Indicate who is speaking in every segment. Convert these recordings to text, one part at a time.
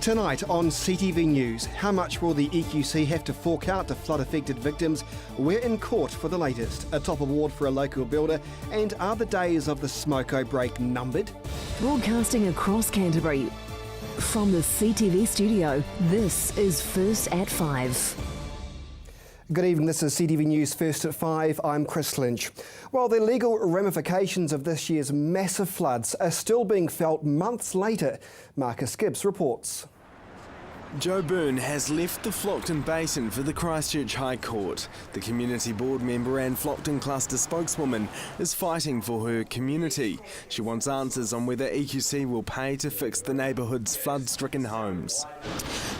Speaker 1: Tonight on CTV News, how much will the EQC have to fork out to flood-affected victims? We're in court for the latest, a top award for a local builder, and are the days of the smoko break numbered?
Speaker 2: Broadcasting across Canterbury, from the CTV studio, this is First at 5.
Speaker 1: Good evening, this is CTV News First at 5, I'm Chris Lynch. Well, the legal ramifications of this year's massive floods are still being felt months later. Marcus Gibbs reports.
Speaker 3: Joe Byrne has left the Flockton Basin for the Christchurch High Court. The community board member and Flockton cluster spokeswoman is fighting for her community. She wants answers on whether EQC will pay to fix the neighbourhood's flood-stricken homes.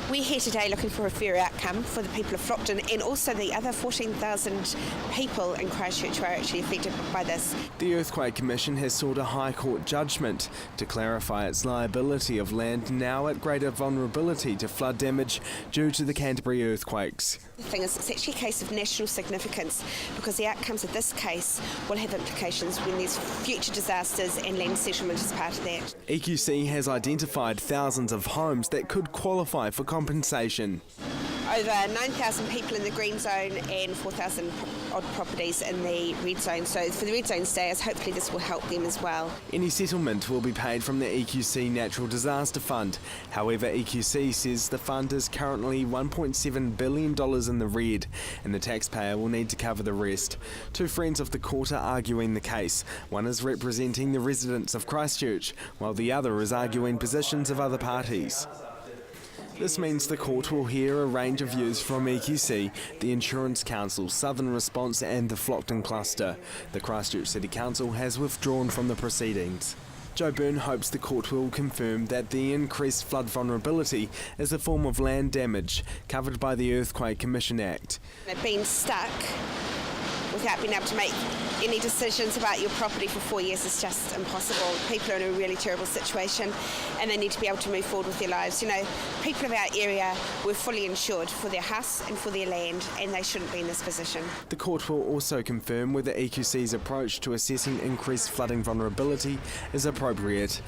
Speaker 4: We're here today looking for a fair outcome for the people of Flockton and also the other 14,000 people in Christchurch who are actually affected by this.
Speaker 3: The Earthquake Commission has sought a High Court judgment to clarify its liability of land now at greater vulnerability to flood damage due to the Canterbury earthquakes.
Speaker 4: The thing is, it's actually a case of national significance because the outcomes of this case will have implications when there's future disasters and land settlement is part of that.
Speaker 3: EQC has identified thousands of homes that could qualify for compensation.
Speaker 4: Over 9,000 people in the green zone and 4,000 odd properties in the red zone. So for the red zone stayers, hopefully this will help them as well.
Speaker 3: Any settlement will be paid from the EQC Natural Disaster Fund. However, EQC says the fund is currently $1.7 billion in the red and the taxpayer will need to cover the rest. Two friends of the court are arguing the case. One is representing the residents of Christchurch, while the other is arguing positions of other parties. This means the court will hear a range of views from EQC, the Insurance Council, Southern Response and the Flockton Cluster. The Christchurch City Council has withdrawn from the proceedings. Joe Byrne hopes the court will confirm that the increased flood vulnerability is a form of land damage covered by the Earthquake Commission Act.
Speaker 4: They've been stuck without being able to make any decisions about your property for 4 years is just impossible. People are in a really terrible situation and they need to be able to move forward with their lives. You know, people of our area were fully insured for their house and for their land and they shouldn't be in this position.
Speaker 3: The court will also confirm whether EQC's approach to assessing increased flooding vulnerability is appropriate.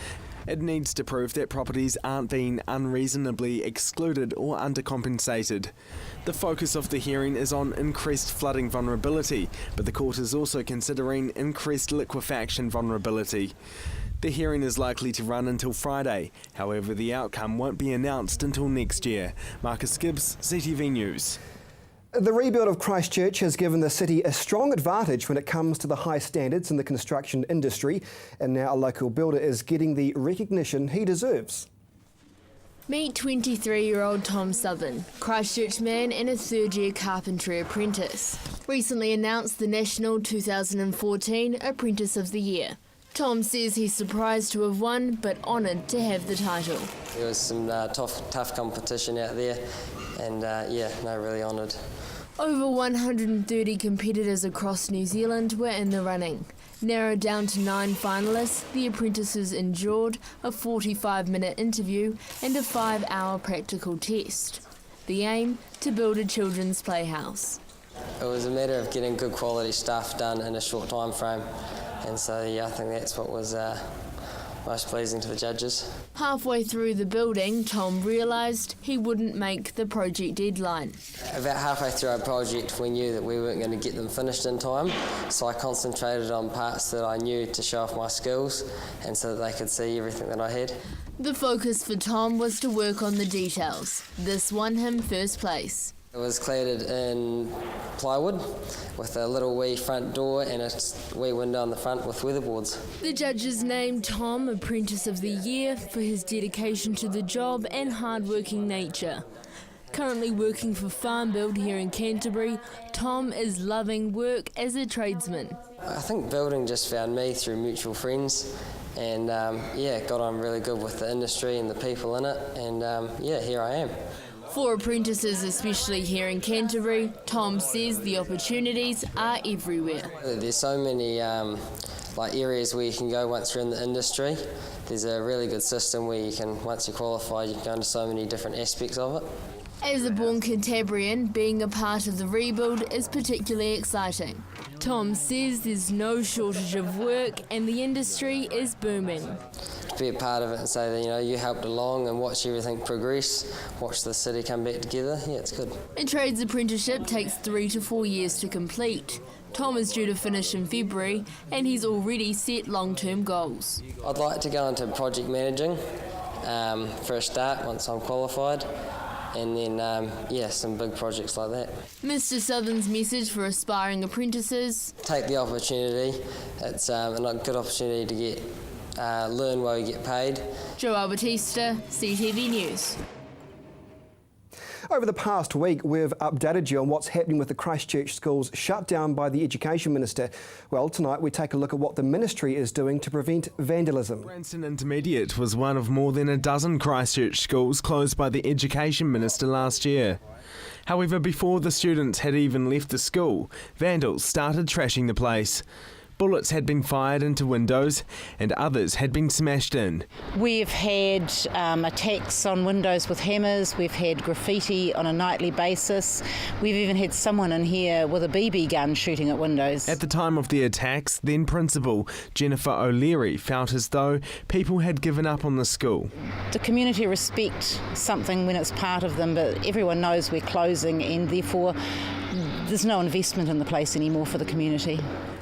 Speaker 3: It needs to prove that properties aren't being unreasonably excluded or undercompensated. The focus of the hearing is on increased flooding vulnerability, but the court is also considering increased liquefaction vulnerability. The hearing is likely to run until Friday. However, the outcome won't be announced until next year. Marcus Gibbs, CTV News.
Speaker 1: The rebuild of Christchurch has given the city a strong advantage when it comes to the high standards in the construction industry, and now a local builder is getting the recognition he deserves.
Speaker 5: Meet 23-year-old Tom Southern, Christchurch man and a third-year carpentry apprentice. Recently announced the National 2014 Apprentice of the Year. Tom says he's surprised to have won, but honoured to have the title.
Speaker 6: There was some tough competition out there, and really honoured.
Speaker 5: Over 130 competitors across New Zealand were in the running. Narrowed down to 9 finalists, the apprentices endured a 45-minute interview and a 5-hour practical test. The aim, to build a children's playhouse.
Speaker 6: It was a matter of getting good quality stuff done in a short time frame, and so I think that's what was most pleasing to the judges.
Speaker 5: Halfway through the building, Tom realised he wouldn't make the project deadline.
Speaker 6: About halfway through our project, we knew that we weren't going to get them finished in time, so I concentrated on parts that I knew to show off my skills and so that they could see everything that I had.
Speaker 5: The focus for Tom was to work on the details. This won him first place.
Speaker 6: It was cladded in plywood with a little wee front door and a wee window on the front with weatherboards.
Speaker 5: The judges named Tom Apprentice of the Year for his dedication to the job and hard-working nature. Currently working for Farm Build here in Canterbury, Tom is loving work as a tradesman.
Speaker 6: I think building just found me through mutual friends and got on really good with the industry and the people in it, and here I am.
Speaker 5: For apprentices, especially here in Canterbury, Tom says the opportunities are everywhere.
Speaker 6: There's so many areas where you can go once you're in the industry. There's a really good system where you can, once you're qualified, you can go into so many different aspects of it.
Speaker 5: As a born Cantabrian, being a part of the rebuild is particularly exciting. Tom says there's no shortage of work and the industry is booming.
Speaker 6: To be a part of it and say that, you know, you helped along and watch everything progress, watch the city come back together, yeah, it's good.
Speaker 5: A trades apprenticeship takes 3 to 4 years to complete. Tom is due to finish in February and he's already set long-term goals.
Speaker 6: I'd like to go into project managing for a start once I'm qualified. And then, some big projects like that.
Speaker 5: Mr Southern's message for aspiring apprentices:
Speaker 6: take the opportunity. It's a good opportunity to get learn while you get paid.
Speaker 5: Joelle Batista, CTV News.
Speaker 1: Over the past week, we've updated you on what's happening with the Christchurch Schools shut down by the Education Minister. Well, tonight we take a look at what the Ministry is doing to prevent vandalism.
Speaker 3: Branson Intermediate was one of more than a dozen Christchurch schools closed by the Education Minister last year. However, before the students had even left the school, vandals started trashing the place. Bullets had been fired into windows and others had been smashed in.
Speaker 7: We've had attacks on windows with hammers, we've had graffiti on a nightly basis, we've even had someone in here with a BB gun shooting at windows.
Speaker 3: At the time of the attacks, then Principal Jennifer O'Leary felt as though people had given up on the school.
Speaker 7: The community respect something when it's part of them, but everyone knows we're closing and therefore there's no investment in the place anymore for the community.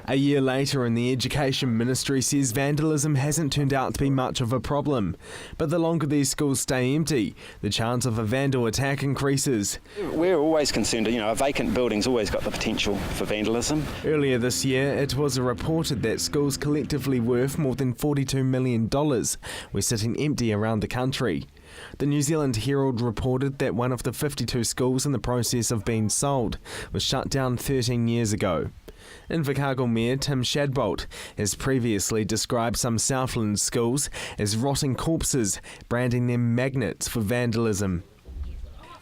Speaker 3: A year later, and the Education Ministry says vandalism hasn't turned out to be much of a problem. But the longer these schools stay empty, the chance of a vandal attack increases.
Speaker 8: We're always concerned, a vacant building's always got the potential for vandalism.
Speaker 3: Earlier this year, it was reported that schools collectively worth more than $42 million were sitting empty around the country. The New Zealand Herald reported that one of the 52 schools in the process of being sold was shut down 13 years ago. Invercargill Mayor Tim Shadbolt has previously described some Southland schools as rotting corpses, branding them magnets for vandalism.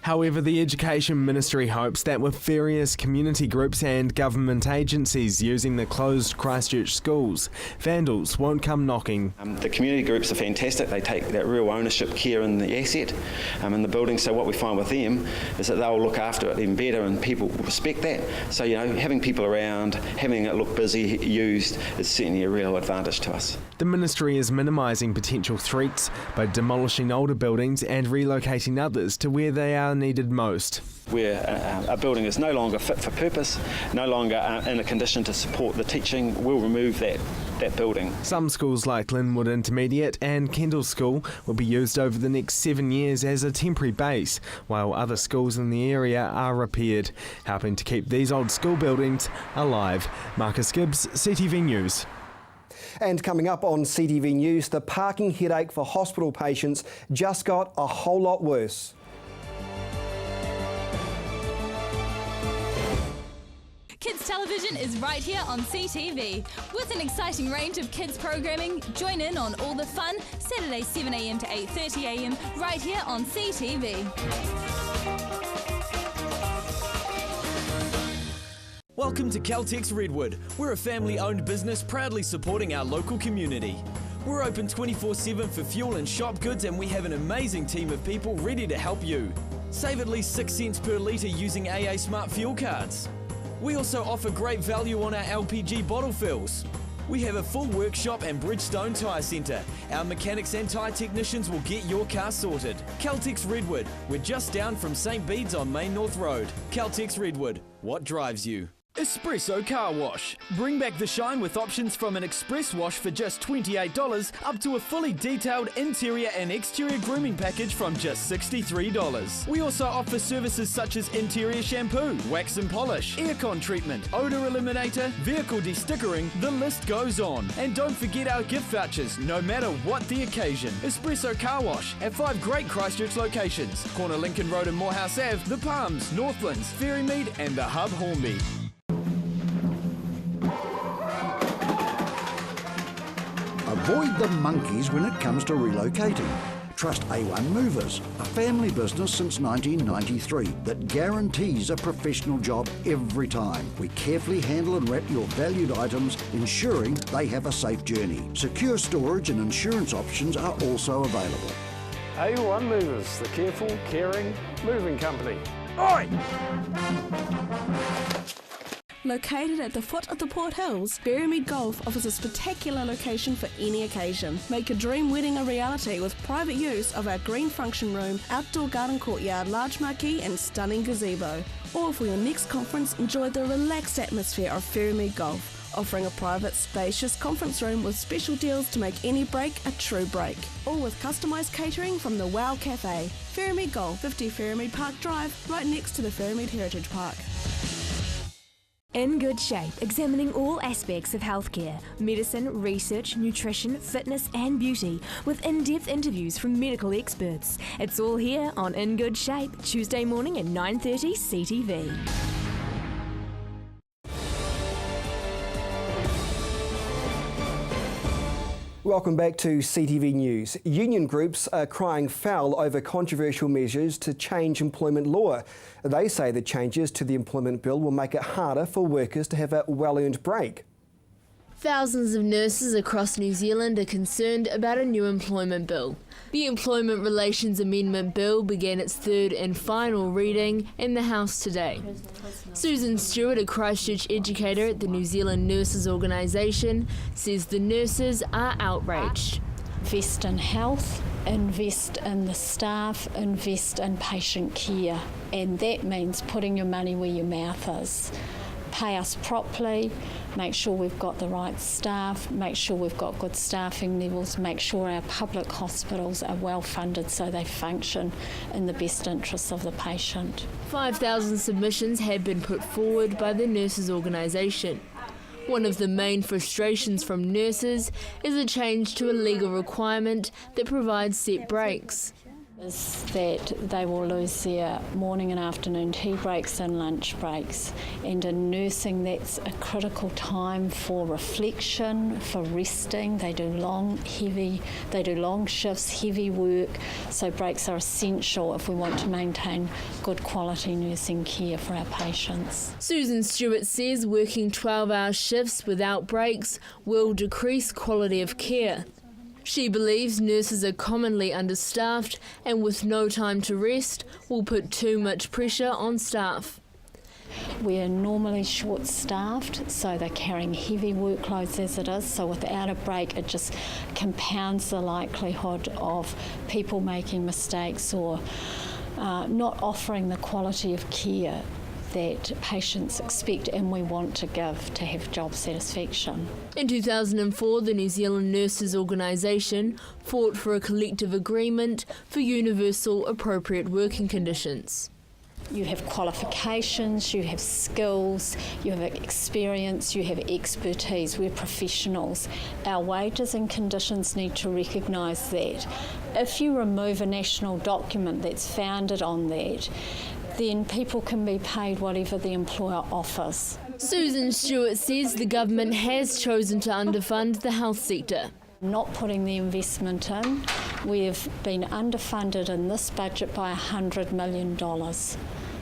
Speaker 3: However, the Education Ministry hopes that with various community groups and government agencies using the closed Christchurch schools, vandals won't come knocking.
Speaker 8: The community groups are fantastic. They take that real ownership care in the asset in the building. So what we find with them is that they'll look after it even better and people will respect that. So, having people around, having it look busy, used, is certainly a real advantage to us.
Speaker 3: The Ministry is minimising potential threats by demolishing older buildings and relocating others to where they are needed most.
Speaker 8: Where a building is no longer fit for purpose, no longer in a condition to support the teaching, we'll remove that building.
Speaker 3: Some schools like Linwood Intermediate and Kendall School will be used over the next 7 years as a temporary base, while other schools in the area are repaired, helping to keep these old school buildings alive. Marcus Gibbs, CTV News.
Speaker 1: And coming up on CTV News, the parking headache for hospital patients just got a whole lot worse.
Speaker 9: Kids Television is right here on CTV. With an exciting range of kids programming, join in on all the fun, Saturday 7am to 8:30am, right here on CTV.
Speaker 10: Welcome to Caltex Redwood. We're a family-owned business proudly supporting our local community. We're open 24/7 for fuel and shop goods, and we have an amazing team of people ready to help you. Save at least 6 cents per litre using AA Smart Fuel cards. We also offer great value on our LPG bottle fills. We have a full workshop and Bridgestone Tyre Centre. Our mechanics and tyre technicians will get your car sorted. Caltex Redwood. We're just down from St Bede's on Main North Road. Caltex Redwood. What drives you? Espresso Car Wash. Bring back the shine with options from an express wash for just $28 up to a fully detailed interior and exterior grooming package from just $63. We also offer services such as interior shampoo, wax and polish, aircon treatment, odour eliminator, vehicle de-stickering, the list goes on. And don't forget our gift vouchers, no matter what the occasion. Espresso Car Wash at 5 great Christchurch locations. Corner Lincoln Road and Morehouse Ave, The Palms, Northlands, Ferrymead and The Hub Hornby.
Speaker 11: Avoid the monkeys when it comes to relocating. Trust A1 Movers, a family business since 1993 that guarantees a professional job every time. We carefully handle and wrap your valued items, ensuring they have a safe journey. Secure storage and insurance options are also available.
Speaker 12: A1 Movers, the careful, caring, moving company. Oi!
Speaker 13: Located at the foot of the Port Hills, Berrymead Golf offers a spectacular location for any occasion. Make a dream wedding a reality with private use of our green function room, outdoor garden courtyard, large marquee and stunning gazebo. Or for your next conference, enjoy the relaxed atmosphere of Berrymead Golf, offering a private, spacious conference room with special deals to make any break a true break. All with customised catering from the Wow Cafe. Berrymead Golf, 50 Berrymead Park Drive, right next to the Berrymead Heritage Park.
Speaker 14: In Good Shape, examining all aspects of healthcare, medicine, research, nutrition, fitness and beauty, with in-depth interviews from medical experts. It's all here on In Good Shape, Tuesday morning at 9:30 CTV.
Speaker 1: Welcome back to CTV News. Union groups are crying foul over controversial measures to change employment law. They say the changes to the employment bill will make it harder for workers to have a well-earned break.
Speaker 5: Thousands of nurses across New Zealand are concerned about a new employment bill. The Employment Relations Amendment Bill began its third and final reading in the House today. Susan Stewart, a Christchurch educator at the New Zealand Nurses Organisation, says the nurses are outraged.
Speaker 15: Invest in health, invest in the staff, invest in patient care, and that means putting your money where your mouth is. Pay us properly, make sure we've got the right staff, make sure we've got good staffing levels, make sure our public hospitals are well funded so they function in the best interests of the patient.
Speaker 5: 5,000 submissions have been put forward by the Nurses Organisation. One of the main frustrations from nurses is a change to a legal requirement that provides set breaks.
Speaker 15: Is that they will lose their morning and afternoon tea breaks and lunch breaks. And in nursing, that's a critical time for reflection, for resting. They do long shifts, heavy work, so breaks are essential if we want to maintain good quality nursing care for our patients.
Speaker 5: Susan Stewart says working 12-hour shifts without breaks will decrease quality of care. She believes nurses are commonly understaffed and with no time to rest will put too much pressure on staff.
Speaker 15: We're normally short-staffed, so they're carrying heavy workloads as it is, so without a break it just compounds the likelihood of people making mistakes or not offering the quality of care that patients expect and we want to give to have job satisfaction.
Speaker 5: In 2004, the New Zealand Nurses Organisation fought for a collective agreement for universal appropriate working conditions.
Speaker 15: You have qualifications, you have skills, you have experience, you have expertise. We're professionals. Our wages and conditions need to recognise that. If you remove a national document that's founded on that, then people can be paid whatever the employer offers.
Speaker 5: Susan Stewart says the government has chosen to underfund the health sector.
Speaker 15: Not putting the investment in, we've been underfunded in this budget by $100 million.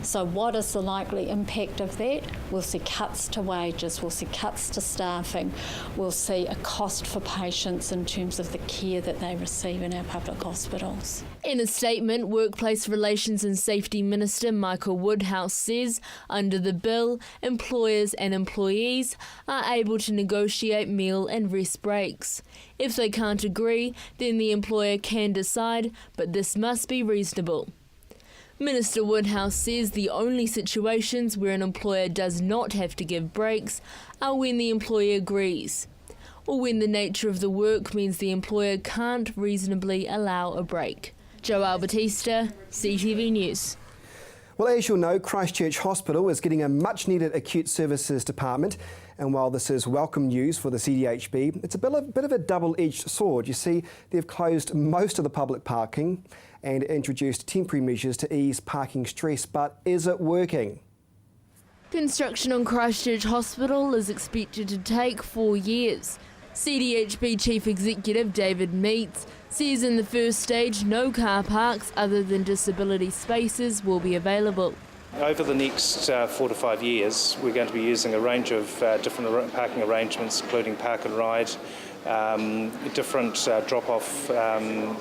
Speaker 15: So what is the likely impact of that? We'll see cuts to wages, we'll see cuts to staffing, we'll see a cost for patients in terms of the care that they receive in our public hospitals.
Speaker 5: In a statement, Workplace Relations and Safety Minister Michael Woodhouse says under the bill, employers and employees are able to negotiate meal and rest breaks. If they can't agree, then the employer can decide, but this must be reasonable. Minister Woodhouse says the only situations where an employer does not have to give breaks are when the employee agrees, or when the nature of the work means the employer can't reasonably allow a break. Joelle Batista, CTV News.
Speaker 1: Well, as you'll know, Christchurch Hospital is getting a much-needed acute services department, and while this is welcome news for the CDHB, it's a bit of a double-edged sword. You see, they've closed most of the public parking and introduced temporary measures to ease parking stress, but is it working?
Speaker 5: Construction on Christchurch Hospital is expected to take 4 years. CDHB Chief Executive David Meats says in the first stage no car parks other than disability spaces will be available.
Speaker 16: Over the next 4 to 5 years, we're going to be using a range of different parking arrangements, including park and ride, different drop-off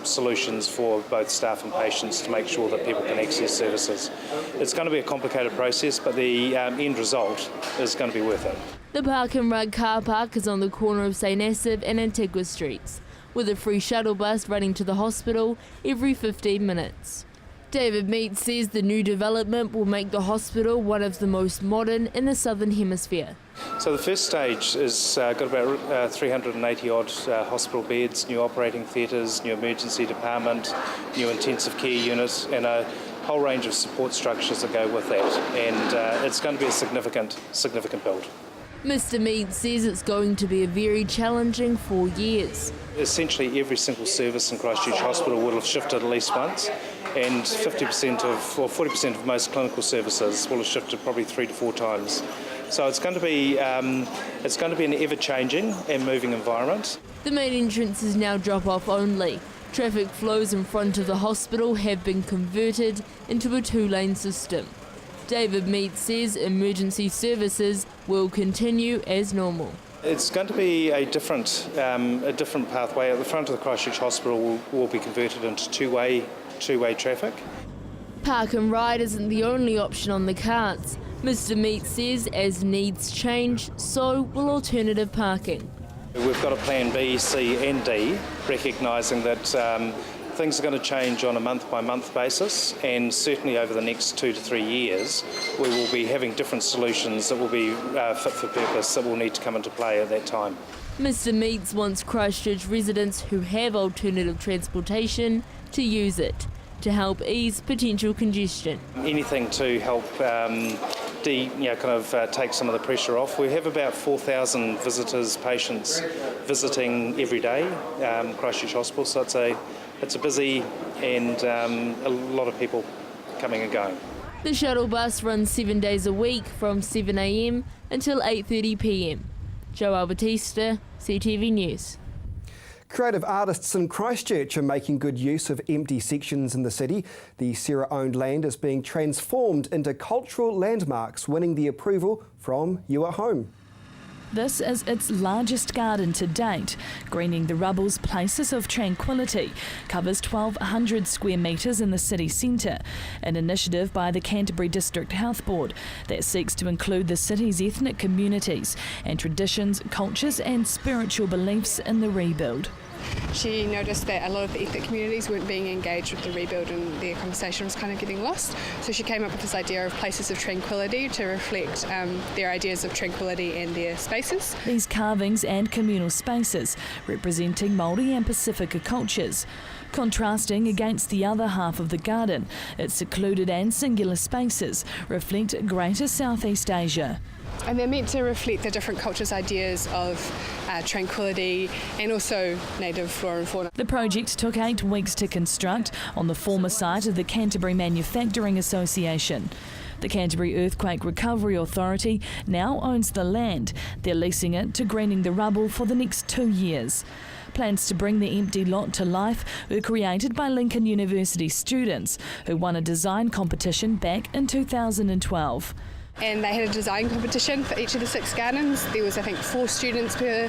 Speaker 16: solutions for both staff and patients to make sure that people can access services. It's going to be a complicated process, but the end result is going to be worth it.
Speaker 5: The Park and Rug car park is on the corner of St Asaph and Antigua Streets, with a free shuttle bus running to the hospital every 15 minutes. David Mead says the new development will make the hospital one of the most modern in the Southern Hemisphere.
Speaker 16: So the first stage has got about 380 odd hospital beds, new operating theatres, new emergency department, new intensive care unit, and a whole range of support structures that go with that. And it's going to be a significant build.
Speaker 5: Mr Mead says it's going to be a very challenging 4 years.
Speaker 16: Essentially every single service in Christchurch Hospital will have shifted at least once, and 40% of most clinical services will have shifted probably 3 to 4 times. So it's going to be an ever-changing and moving environment.
Speaker 5: The main entrance is now drop-off only. Traffic flows in front of the hospital have been converted into a 2-lane system. David Mead says emergency services will continue as normal.
Speaker 16: It's going to be a different pathway. At the front of the Christchurch Hospital will be converted into two-way traffic.
Speaker 5: Park and ride isn't the only option on the cards. Mr Mead says as needs change, so will alternative parking.
Speaker 16: We've got a plan B, C and D, recognising that things are going to change on a month-by-month basis, and certainly over the next 2 to 3 years we will be having different solutions that will be fit for purpose that will need to come into play at that time.
Speaker 5: Mr Meads wants Christchurch residents who have alternative transportation to use it to help ease potential congestion.
Speaker 16: Anything to help take some of the pressure off. We have about 4,000 visitors, patients visiting every day Christchurch Hospital, so it's a busy and a lot of people coming and going.
Speaker 5: The shuttle bus runs 7 days a week from 7 a.m. until 8:30 p.m. Joelle Batista, CTV News.
Speaker 1: Creative artists in Christchurch are making good use of empty sections in the city. The Sarah-owned land is being transformed into cultural landmarks, winning the approval from You at Home.
Speaker 17: This is its largest garden to date. Greening the Rubble's Places of Tranquility covers 1,200 square metres in the city centre, an initiative by the Canterbury District Health Board that seeks to include the city's ethnic communities and traditions, cultures and spiritual beliefs in the rebuild.
Speaker 18: She noticed that a lot of the ethnic communities weren't being engaged with the rebuild and their conversation was kind of getting lost. So she came up with this idea of places of tranquility to reflect their ideas of tranquility and their spaces.
Speaker 17: These carvings and communal spaces representing Māori and Pacifica cultures. Contrasting against the other half of the garden, its secluded and singular spaces reflect Greater Southeast Asia.
Speaker 18: And they're meant to reflect the different cultures' ideas of tranquility and also native flora and fauna.
Speaker 17: The project took 8 weeks to construct on the former site of the Canterbury Manufacturing Association. The Canterbury Earthquake Recovery Authority now owns the land. They're leasing it to Greening the Rubble for the next 2 years. Plans to bring the empty lot to life were created by Lincoln University students who won a design competition back in 2012.
Speaker 18: And they had a design competition for each of the 6 gardens. There was, I think, 4 students per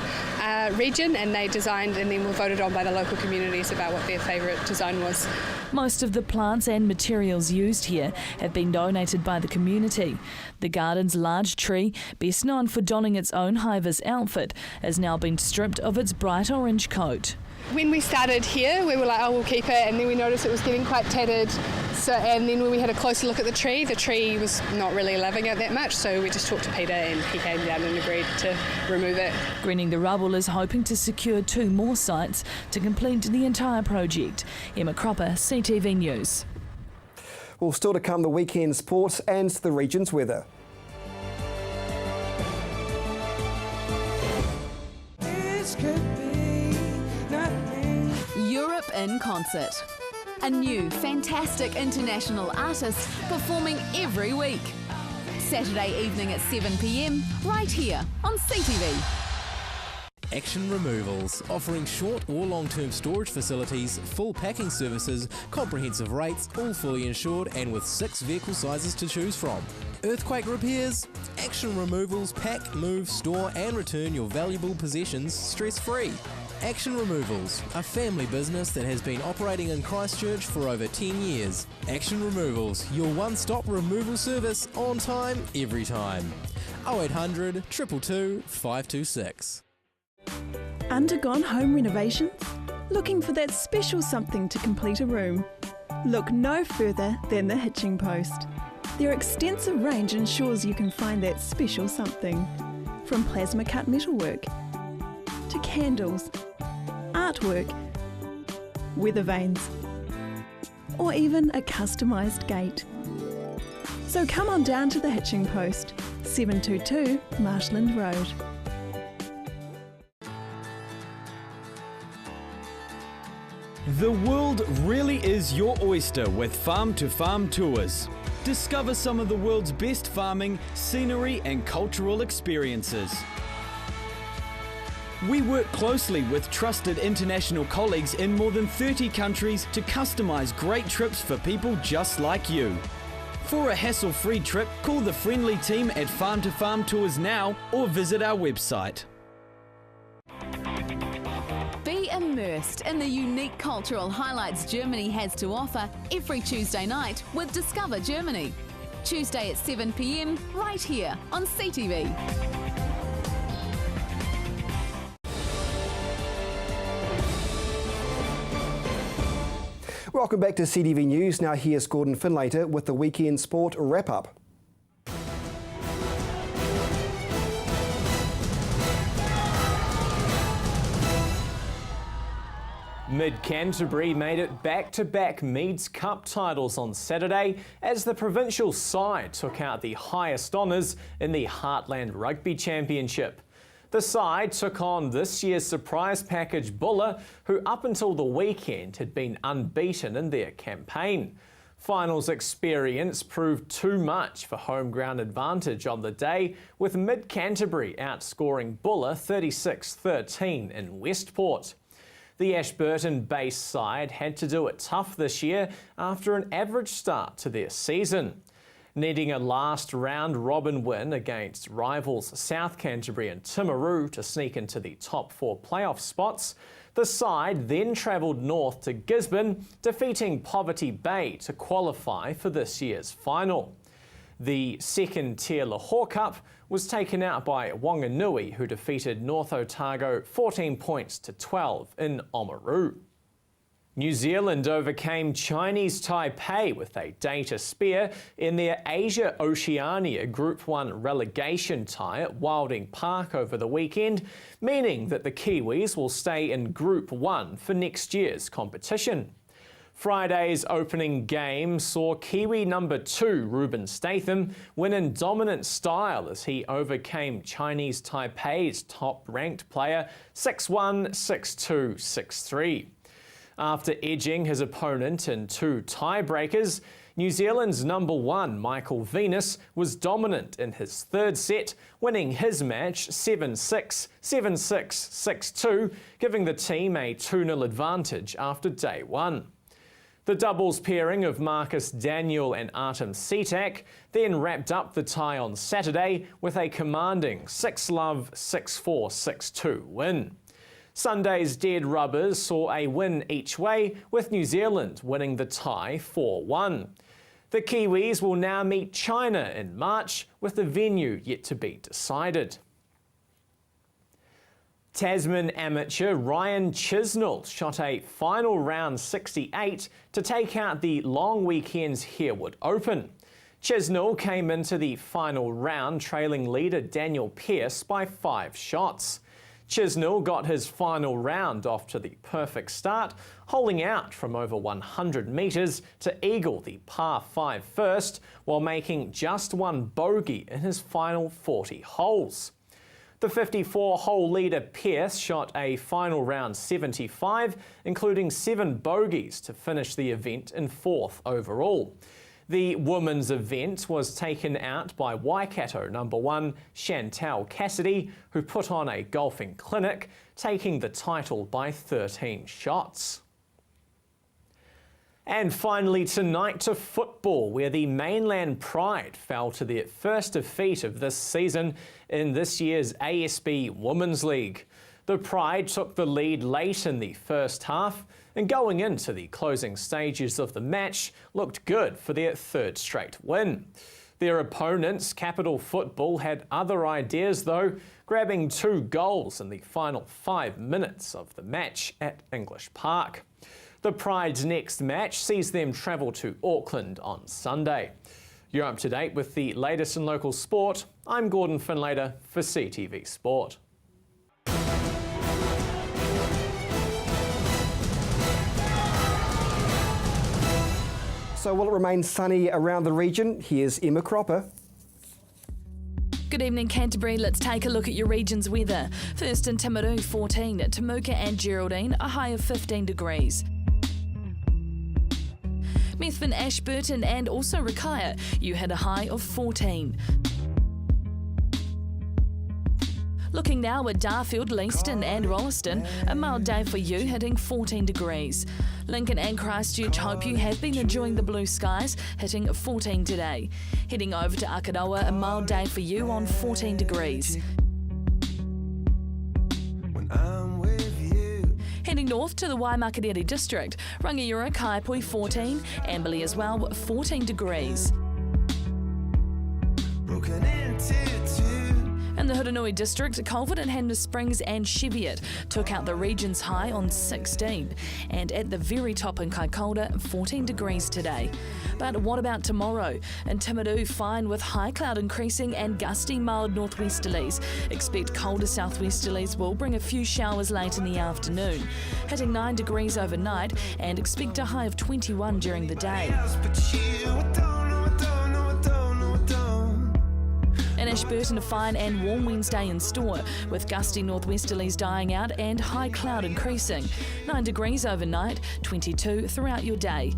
Speaker 18: region, and they designed and then were voted on by the local communities about what their favourite design was.
Speaker 17: Most of the plants and materials used here have been donated by the community. The garden's large tree, best known for donning its own hivers outfit, has now been stripped of its bright orange coat.
Speaker 18: When we started here, we were like, oh, we'll keep it, and then we noticed it was getting quite tattered. And then when we had a closer look at the tree was not really loving it that much, so we just talked to Peter and he came down and agreed to remove it.
Speaker 17: Greening the Rubble is hoping to secure 2 more sites to complete the entire project. Emma Cropper, CTV News.
Speaker 1: Well, still to come, the weekend sport and the region's weather.
Speaker 2: Europe in concert. A new, fantastic international artist performing every week. Saturday evening at 7 p.m, right here on CTV.
Speaker 10: Action Removals, offering short or long-term storage facilities, full packing services, comprehensive rates, all fully insured and with 6 vehicle sizes to choose from. Earthquake repairs? Action Removals pack, move, store and return your valuable possessions stress-free.
Speaker 19: Action Removals, a family business that has been operating in Christchurch for over 10 years. Action Removals, your one-stop removal service on time, every time. 0800 222 526.
Speaker 20: Undergone home renovations? Looking for that special something to complete a room? Look no further than the Hitching Post. Their extensive range ensures you can find that special something. From plasma cut metalwork to candles, artwork, weather vanes, or even a customised gate. So come on down to the Hitching Post, 722 Marshland Road.
Speaker 10: The world really is your oyster with Farm to Farm tours. Discover some of the world's best farming, scenery and cultural experiences. We work closely with trusted international colleagues in more than 30 countries to customise great trips for people just like you. For a hassle-free trip, call the friendly team at Farm to Farm Tours now or visit our website.
Speaker 2: Be immersed in the unique cultural highlights Germany has to offer every Tuesday night with Discover Germany. Tuesday at 7 p.m, right here on CTV.
Speaker 1: Welcome back to CTV News. Now here's Gordon Finlater with the weekend sport wrap-up.
Speaker 21: Mid-Canterbury made it back-to-back Meads Cup titles on Saturday as the provincial side took out the highest honours in the Heartland Rugby Championship. The side took on this year's surprise package Buller, who up until the weekend had been unbeaten in their campaign. Finals experience proved too much for home ground advantage on the day, with Mid-Canterbury outscoring Buller 36-13 in Westport. The Ashburton-based side had to do it tough this year after an average start to their season. Needing a last round robin win against rivals South Canterbury and Timaru to sneak into the top 4 playoff spots, the side then travelled north to Gisborne, defeating Poverty Bay to qualify for this year's final. The second-tier Lahore Cup was taken out by Wanganui, who defeated North Otago 14 points to 12 in Oamaru. New Zealand overcame Chinese Taipei with a day to spare in their Asia-Oceania Group 1 relegation tie at Wilding Park over the weekend, meaning that the Kiwis will stay in Group 1 for next year's competition. Friday's opening game saw Kiwi number 2 Ruben Statham win in dominant style as he overcame Chinese Taipei's top-ranked player 6-1, 6-2, 6-3. After edging his opponent in 2 tiebreakers, New Zealand's number 1 Michael Venus was dominant in his third set, winning his match 7-6, 7-6, 6-2, giving the team a 2-0 advantage after day 1. The doubles pairing of Marcus Daniel and Artem Sitak then wrapped up the tie on Saturday with a commanding 6-love, 6-4, 6-2 win. Sunday's dead rubbers saw a win each way, with New Zealand winning the tie 4-1. The Kiwis will now meet China in March, with the venue yet to be decided. Tasman amateur Ryan Chisnell shot a final round 68 to take out the long weekend's Harewood Open. Chisnell came into the final round trailing leader Daniel Pearce by 5 shots. Chisnell got his final round off to the perfect start, holing out from over 100 metres to eagle the par 5 first, while making just 1 bogey in his final 40 holes. The 54-hole leader Pearce shot a final round 75, including 7 bogeys to finish the event in 4th overall. The women's event was taken out by Waikato number 1 Chantal Cassidy, who put on a golfing clinic, taking the title by 13 shots. And finally tonight to football, where the Mainland Pride fell to their first defeat of this season in this year's ASB Women's League. The Pride took the lead late in the first half and going into the closing stages of the match looked good for their third straight win. Their opponents, Capital Football, had other ideas though, grabbing 2 goals in the final 5 minutes of the match at English Park. The Pride's next match sees them travel to Auckland on Sunday. You're up to date with the latest in local sport. I'm Gordon Finlater for CTV Sport.
Speaker 1: So will it remain sunny around the region? Here's Emma Cropper.
Speaker 17: Good evening, Canterbury. Let's take a look at your region's weather. First in Timaru, 14, Temuka and Geraldine, a high of 15 degrees. Methven, Ashburton and also Rakaia, you had a high of 14. Looking now at Darfield, Leeston and Rolleston, a mild day for you, hitting 14 degrees. Lincoln and Christchurch hope you have been enjoying the blue skies, hitting 14 today. Heading over to Akaroa, a mild day for you on 14 degrees. Heading north to the Waimakariri district, Rangiora, Kaipui 14, Amberley as well, 14 degrees. In the Huranui district, Culver and Hanna Springs and Cheviot took out the region's high on 16, and at the very top in Kaikoura, 14 degrees today. But what about tomorrow? In Timaru, fine with high cloud increasing and gusty mild northwesterlies. Expect colder southwesterlies will bring a few showers late in the afternoon. Hitting 9 degrees overnight and expect a high of 21 during the day. In Ashburton, a fine and warm Wednesday in store, with gusty northwesterlies dying out and high cloud increasing. 9 degrees overnight, 22 throughout your day.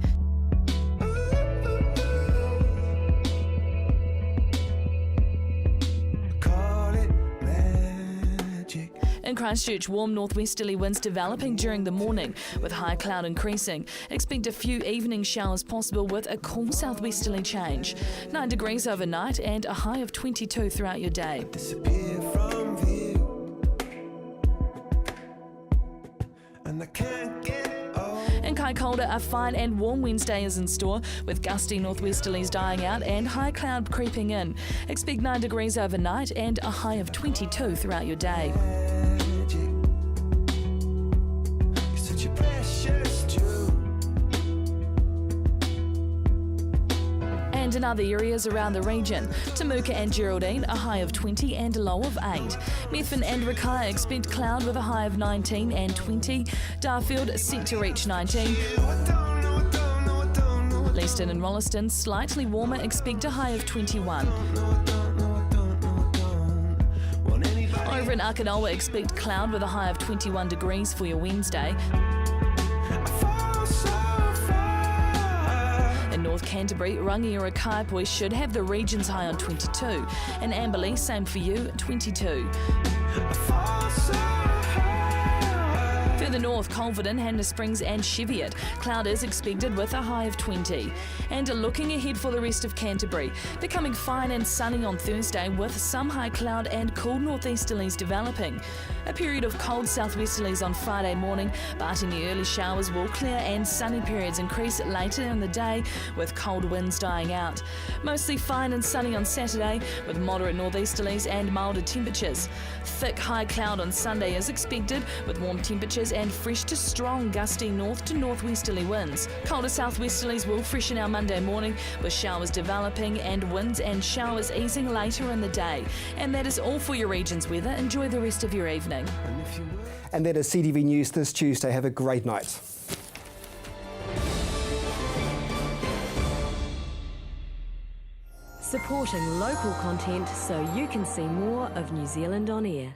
Speaker 17: In Christchurch, warm northwesterly winds developing during the morning, with high cloud increasing. Expect a few evening showers possible with a cool southwesterly change. 9 degrees overnight and a high of 22 throughout your day. In Kaikoura, a fine and warm Wednesday is in store, with gusty northwesterlies dying out and high cloud creeping in. Expect 9 degrees overnight and a high of 22 throughout your day. And in other areas around the region, Temuka and Geraldine, a high of 20 and a low of 8. Methven and Rakaia expect cloud with a high of 19 and 20. Darfield set to reach 19. Leeston and Rolleston, slightly warmer, expect a high of 21. Over in Akaroa, expect cloud with a high of 21 degrees for your Wednesday. In North Canterbury, Rangiora Kaipui should have the region's high on 22. In Amberley, same for you, 22. Further north, Culverden, Hanna Springs and Cheviot, cloud is expected with a high of 20. And looking ahead for the rest of Canterbury, becoming fine and sunny on Thursday with some high cloud and cool northeasterlies developing. A period of cold southwesterlies on Friday morning, but in the early showers will clear and sunny periods increase later in the day with cold winds dying out. Mostly fine and sunny on Saturday with moderate northeasterlies and milder temperatures. Thick high cloud on Sunday is expected with warm temperatures and fresh to strong gusty north to northwesterly winds. Colder southwesterlies will freshen our Monday morning with showers developing and winds and showers easing later in the day. And that is all for your region's weather. Enjoy the rest of your evening.
Speaker 1: And that is CTV News this Tuesday. Have a great night.
Speaker 14: Supporting local content so you can see more of New Zealand on air.